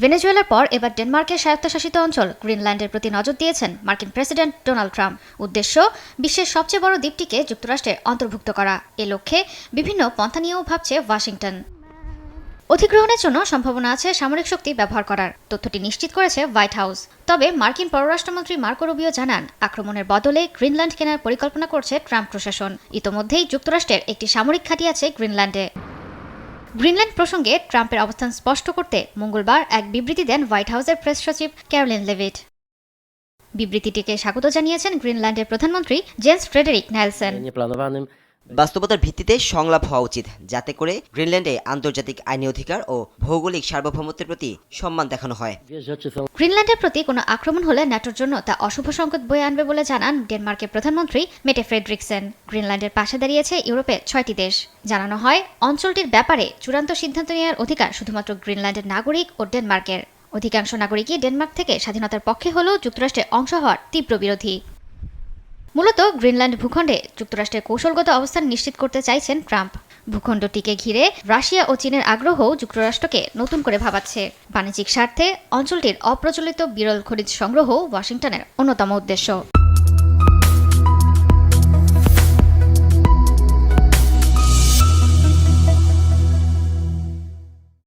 ভেনেজুয়েলার পর এবার ডেনমার্কের স্বায়ত্তশাসিত অঞ্চল গ্রিনল্যান্ডের প্রতি নজর দিয়েছেন মার্কিন প্রেসিডেন্ট ডোনাল্ড ট্রাম্প। উদ্দেশ্য বিশ্বের সবচেয়ে বড় দ্বীপটিকে যুক্তরাষ্ট্রে অন্তর্ভুক্ত করা। এ লক্ষ্যে বিভিন্ন পন্থা নিয়েও ভাবছে ওয়াশিংটন। অধিগ্রহণের জন্য সম্ভাবনা আছে সামরিক শক্তি ব্যবহার করার তথ্যটি নিশ্চিত করেছে হোয়াইট হাউস। তবে মার্কিন পররাষ্ট্রমন্ত্রী মার্কো রুবিও জানান, আক্রমণের বদলে গ্রিনল্যান্ড কেনার পরিকল্পনা করছে ট্রাম্প প্রশাসন। ইতোমধ্যেই যুক্তরাষ্ট্রের একটি সামরিক ঘাঁটি আছে গ্রিনল্যান্ডে। গ্রিনল্যান্ড প্রসঙ্গে ট্রাম্পের অবস্থান স্পষ্ট করতে মঙ্গলবার এক বিবৃতি দেন হোয়াইট হাউসের প্রেস সচিব ক্যারোলিন লেভিট। বিবৃতিটিকে স্বাগত জানিয়েছেন গ্রিনল্যান্ডের প্রধানমন্ত্রী জেন্স ফ্রেডেরিক নেলসন। বাস্তবতার ভিত্তিতে সংলাপ হওয়া উচিত, যাতে করে গ্রিনল্যান্ডে আন্তর্জাতিক আইনি অধিকার ও ভৌগোলিক সার্বভৌমত্বের প্রতি সম্মান দেখানো হয়। গ্রিনল্যান্ডের প্রতি কোনো আক্রমণ হলে ন্যাটোর জন্য তা অশুভ সংকেত বয়ে আনবে বলে জানান ডেনমার্কের প্রধানমন্ত্রী মেটে ফ্রেডরিকসেন। গ্রিনল্যান্ডের পাশে দাঁড়িয়েছে ইউরোপের 6টি দেশ। জানানো হয়, অঞ্চলটির ব্যাপারে চূড়ান্ত সিদ্ধান্ত নেওয়ার অধিকার শুধুমাত্র গ্রিনল্যান্ডের নাগরিক ও ডেনমার্কের। অধিকাংশ নাগরিকই ডেনমার্ক থেকে স্বাধীনতার পক্ষে হলেও যুক্তরাষ্ট্রের অংশ হওয়ার তীব্র বিরোধী। মূলত গ্রিনল্যান্ড ভূখণ্ডে যুক্তরাষ্ট্রের কৌশলগত অবস্থান নিশ্চিত করতে চাইছেন ট্রাম্প। ভূখণ্ডটিকে ঘিরে রাশিয়া ও চীনের আগ্রহও যুক্তরাষ্ট্রকে নতুন করে ভাবাচ্ছে। বাণিজ্যিক স্বার্থে অঞ্চলটির অপ্রচলিত বিরল খনিজ সংগ্রহ ওয়াশিংটনের অন্যতম উদ্দেশ্য।